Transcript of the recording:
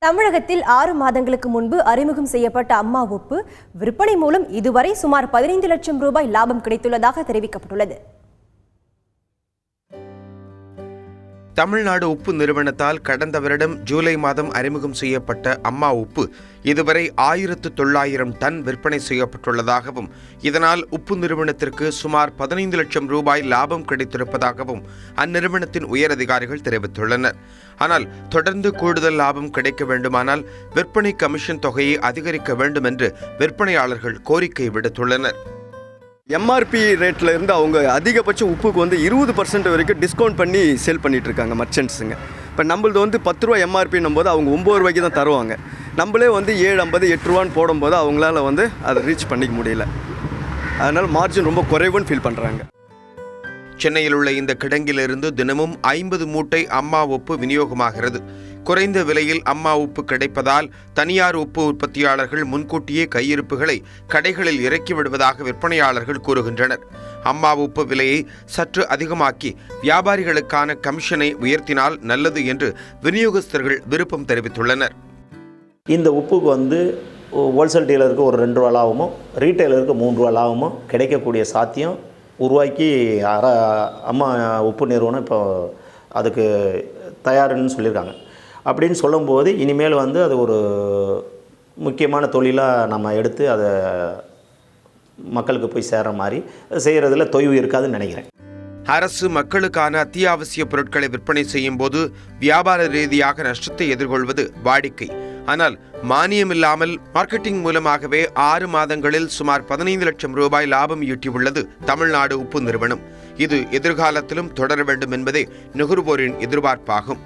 தமிழகத்தில் 6 மாதங்களுக்கு முன்பு அறிமுகம் செய்யப்பட்ட அம்மா உப்பு விற்பனை மூலம் இதுவரை சுமார் 15 லட்சம் ரூபாய் லாபம் கிடைத்துள்ளதாக தெரிவிக்கப்பட்டுள்ளது. தமிழ்நாடு உப்பு நிறுவனத்தால் கடந்த வருடம் ஜூலை மாதம் அறிமுகம் செய்யப்பட்ட அம்மா உப்பு இதுவரை 1900 டன் விற்பனை செய்யப்பட்டுள்ளதாகவும் இதனால் உப்பு நிறுவனத்திற்கு சுமார் 15 லட்சம் ரூபாய் லாபம் கிடைத்திருப்பதாகவும் அந்நிறுவனத்தின் உயரதிகாரிகள் தெரிவித்துள்ளனர். ஆனால் தொடர்ந்து கூடுதல் லாபம் கிடைக்க வேண்டுமானால் விற்பனை கமிஷன் தொகையை அதிகரிக்க வேண்டும் என்று விற்பனையாளர்கள் கோரிக்கை விடுத்துள்ளனர். எம்ஆர்பி ரேட்டில் இருந்து அவங்க அதிகபட்சம் உப்புக்கு வந்து 20% வரைக்கும் டிஸ்கவுண்ட் பண்ணி சேல் பண்ணிகிட்டு இருக்காங்க மர்ச்சன்ட்ஸுங்க. இப்போ நம்மளது வந்து 10 ரூபா எம்ஆர்பின்னும் போது அவங்க 9 ரூபாய்க்கு தான் தருவாங்க. நம்மளே வந்து 7.50 8 ரூபான்னு போடும்போது அவங்களால வந்து அதை ரீச் பண்ணிக்க முடியல. அதனால் மார்ஜின் ரொம்ப குறைவுன்னு ஃபீல் பண்ணுறாங்க. சென்னையில் உள்ள இந்த கிடங்கிலிருந்து தினமும் 50 மூட்டை அம்மா உப்பு விநியோகமாகிறது. குறைந்த விலையில் அம்மா உப்பு கிடைப்பதால் தனியார் உப்பு உற்பத்தியாளர்கள் முன்கூட்டியே கையிருப்புகளை கடைகளில் இறக்கி விடுவதாக விற்பனையாளர்கள் கூறுகின்றனர். அம்மா உப்பு விலையை சற்று அதிகமாக்கி வியாபாரிகளுக்கான கமிஷனை உயர்த்தினால் நல்லது என்று விநியோகஸ்தர்கள் விருப்பம் தெரிவித்துள்ளனர். இந்த உப்புக்கு வந்து ஹோல்சேல் டீலருக்கு ஒரு 2 ரூபா லாபமும் ரீட்டைலருக்கு 3 ரூபா லாபமும் கிடைக்கக்கூடிய சாத்தியம் உருவாக்கி அம்மா உப்பு நிறுவனம் இப்போ அதுக்கு தயாருன்னு சொல்லியிருக்காங்க. அப்படின்னு சொல்லும்போது இனிமேல் வந்து அது ஒரு முக்கியமான தொழிலாக நம்ம எடுத்து அதை மக்களுக்கு போய் சேர்கிற மாதிரி செய்கிறதுல தொய்வு இருக்காதுன்னு நினைக்கிறேன். அரசு மக்களுக்கான அத்தியாவசிய பொருட்களை விற்பனை செய்யும் போது வியாபார ரீதியாக நஷ்டத்தை எதிர்கொள்வது வாடிக்கை. ஆனால் மானியம் இல்லாமல் மார்க்கெட்டிங் மூலமாகவே 6 மாதங்களில் சுமார் 15 லட்சம் ரூபாய் லாபம் ஈட்டியுள்ளது தமிழ்நாடு உப்பு நிறுவனம். இது எதிர்காலத்திலும் தொடர வேண்டும் என்பதே நுகர்வோரின் எதிர்பார்ப்பாகும்.